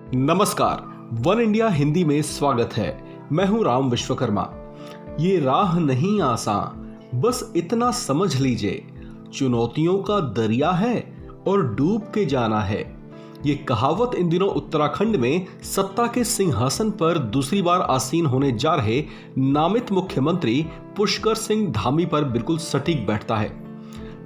नमस्कार, one India Hindi में स्वागत है। मैं हूं राम विश्वकर्मा। ये राह नहीं आसान, बस इतना समझ लीजिए, चुनौतियों का दरिया है और डूब के जाना है। ये कहावत इन दिनों उत्तराखंड में सत्ता के सिंहासन पर दूसरी बार आसीन होने जा रहे नामित मुख्यमंत्री पुष्कर सिंह धामी पर बिल्कुल सटीक बैठता है।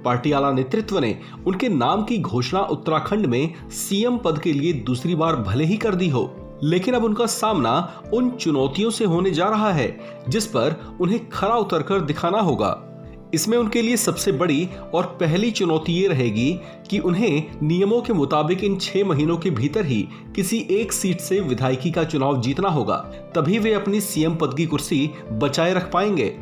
पार्टी आला नेतृत्व ने उनके नाम की घोषणा उत्तराखंड में सीएम पद के लिए दूसरी बार भले ही कर दी हो, लेकिन अब उनका सामना उन चुनौतियों से होने जा रहा है जिस पर उन्हें खरा उतरकर दिखाना होगा। इसमें उनके लिए सबसे बड़ी और पहली चुनौती ये रहेगी कि उन्हें नियमों के मुताबिक इन 6 महीनों के भीतर ही किसी एक सीट से विधायकी का चुनाव जीतना होगा, तभी वे अपनी सीएम पद की कुर्सी बचाए रख पाएंगे।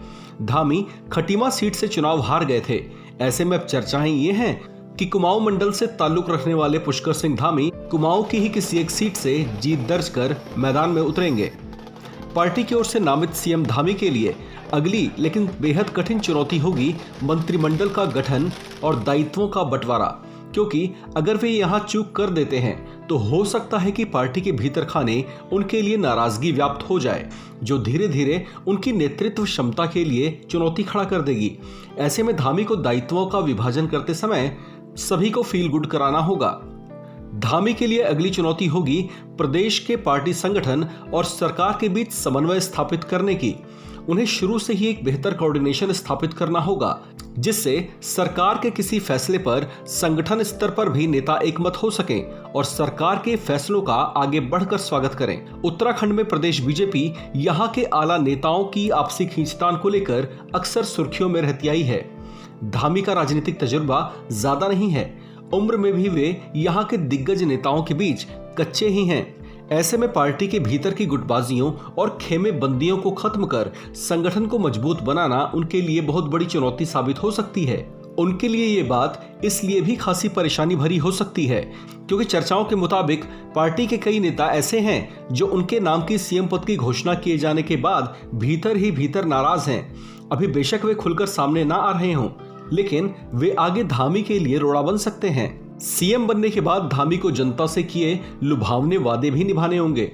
धामी खटीमा सीट से चुनाव हार गए थे। ऐसे में अब चर्चाएं ये हैं कि कुमाऊं मंडल से ताल्लुक रखने वाले पुष्कर सिंह धामी कुमाऊं की ही किसी एक सीट से जीत दर्ज कर मैदान में उतरेंगे। पार्टी की ओर से नामित सीएम धामी के लिए अगली लेकिन बेहद कठिन चुनौती होगी मंत्रिमंडल का गठन और दायित्वों का बंटवारा, क्योंकि अगर वे यहां चूक कर देते हैं तो हो सकता है कि पार्टी के भीतर खाने उनके लिए नाराजगी व्याप्त हो जाए, जो धीरे धीरे उनकी नेतृत्व क्षमता के लिए चुनौती खड़ा कर देगी। ऐसे में धामी को दायित्वों का विभाजन करते समय सभी को फील गुड कराना होगा। धामी के लिए अगली चुनौती होगी प्रदेश के पार्टी संगठन और सरकार के बीच समन्वय स्थापित करने की। उन्हें शुरू से ही एक बेहतर कोऑर्डिनेशन स्थापित करना होगा, जिससे सरकार के किसी फैसले पर संगठन स्तर पर भी नेता एकमत हो सकें और सरकार के फैसलों का आगे बढ़कर स्वागत करें। उत्तराखंड में प्रदेश बीजेपी यहां के आला नेताओं की आपसी खींचतान को लेकर अक्सर सुर्खियों में रहती आई है। धामी का राजनीतिक तजुर्बा ज्यादा नहीं है, उम्र में भी वे यहाँ के दिग्गज नेताओं के बीच कच्चे ही हैं। ऐसे में पार्टी के भीतर की गुटबाजियों और खेमे बंदियों को खत्म कर संगठन को मजबूत बनाना उनके लिए बहुत बड़ी चुनौती साबित हो सकती है। उनके लिए ये बात इसलिए भी खासी परेशानी भरी हो सकती है क्योंकि चर्चाओं के मुताबिक पार्टी के कई नेता ऐसे हैं जो उनके नाम की सीएम पद की घोषणा किए जाने के बाद भीतर ही भीतर नाराज हैं। अभी बेशक वे खुलकर सामने ना आ रहे हों, लेकिन वे आगे धामी के लिए रोड़ा बन सकते हैं। सीएम बनने के बाद धामी को जनता से किए लुभावने वादे भी निभाने होंगे।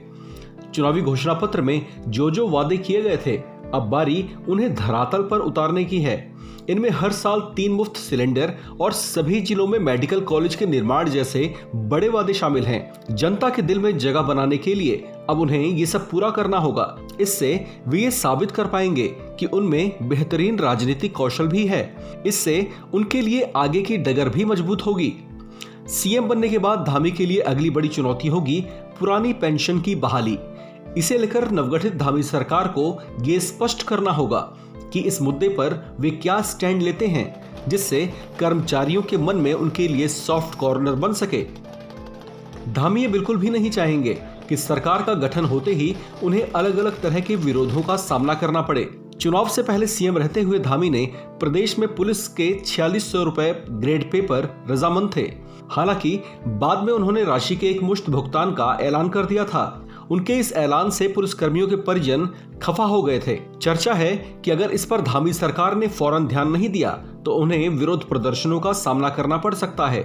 चुनावी घोषणा पत्र में जो वादे किए गए थे, अब बारी उन्हें धरातल पर उतारने की है। इनमें हर साल 3 मुफ्त सिलेंडर और सभी जिलों में मेडिकल कॉलेज के निर्माण जैसे बड़े वादे शामिल हैं। जनता के दिल में जगह बनाने के लिए अब उन्हें ये सब पूरा करना होगा। इससे वे ये साबित कर पाएंगे कि उनमें बेहतरीन राजनीतिक कौशल भी है। इससे उनके लिए आगे की डगर भी मजबूत होगी। सीएम बनने के बाद धामी के लिए अगली बड़ी चुनौती होगी पुरानी पेंशन की बहाली। इसे लेकर नवगठित धामी सरकार को ये स्पष्ट करना होगा कि इस मुद्दे पर वे क्या स्टैंड लेते हैं, जिससे कर्मचारियों के मन में उनके लिए सॉफ्ट कॉर्नर बन सके। धामी ये बिल्कुल भी नहीं चाहेंगे कि सरकार का गठन होते ही उन्हें अलग अलग तरह के विरोधों का सामना करना पड़े। चुनाव से पहले सीएम रहते हुए धामी ने प्रदेश में पुलिस के 4600 रुपए ग्रेड पे पर रजामंद थे। हालांकि बाद में उन्होंने राशि के एक मुश्त भुगतान का ऐलान कर दिया था। उनके इस ऐलान से पुलिसकर्मियों के परिजन खफा हो गए थे। चर्चा है कि अगर इस पर धामी सरकार ने फौरन ध्यान नहीं दिया तो उन्हें विरोध प्रदर्शनों का सामना करना पड़ सकता है।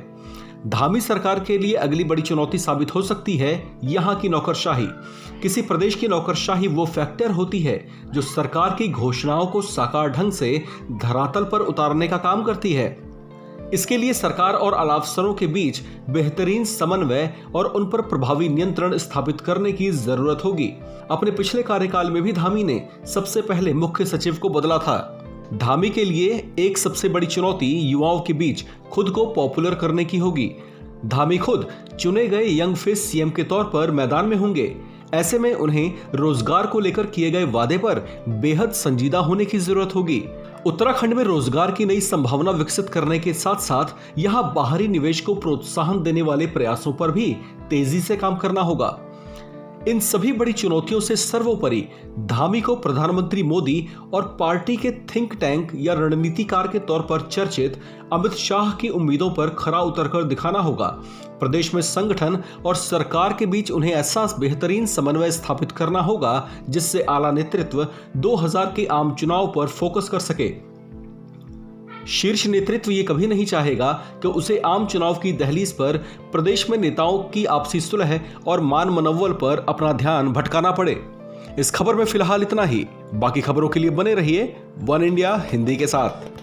धामी सरकार के लिए अगली बड़ी चुनौती साबित हो सकती है यहाँ की नौकरशाही। किसी प्रदेश की नौकरशाही वो फैक्टर होती है जो सरकार की घोषणाओं को साकार ढंग से धरातल पर उतारने का काम करती है। इसके लिए सरकार और आला अफसरों के बीच बेहतरीन समन्वय और उन पर प्रभावी नियंत्रण स्थापित करने की जरूरत होगी। अपने पिछले कार्यकाल में भी धामी ने सबसे पहले मुख्य सचिव को बदला था। धामी के लिए एक सबसे बड़ी चुनौती युवाओं के बीच खुद को पॉपुलर करने की होगी। धामी खुद चुने गए यंग फेस सीएम के तौर पर मैदान में होंगे। ऐसे में उन्हें रोजगार को लेकर किए गए वादे पर बेहद संजीदा होने की जरूरत होगी। उत्तराखंड में रोजगार की नई संभावना विकसित करने के साथ साथ यहां बाहरी निवेश को प्रोत्साहन देने वाले प्रयासों पर भी तेजी से काम करना होगा। इन सभी बड़ी चुनौतियों से सर्वोपरि धामी को प्रधानमंत्री मोदी और पार्टी के थिंक टैंक या रणनीतिकार के तौर पर चर्चित अमित शाह की उम्मीदों पर खरा उतरकर दिखाना होगा। प्रदेश में संगठन और सरकार के बीच उन्हें ऐसा बेहतरीन समन्वय स्थापित करना होगा जिससे आला नेतृत्व 2000 के आम चुनाव पर फोकस कर सके। शीर्ष नेतृत्व ये कभी नहीं चाहेगा कि उसे आम चुनाव की दहलीज पर प्रदेश में नेताओं की आपसी सुलह और मान मनोबल पर अपना ध्यान भटकाना पड़े। इस खबर में फिलहाल इतना ही। बाकी खबरों के लिए बने रहिए वन इंडिया हिंदी के साथ।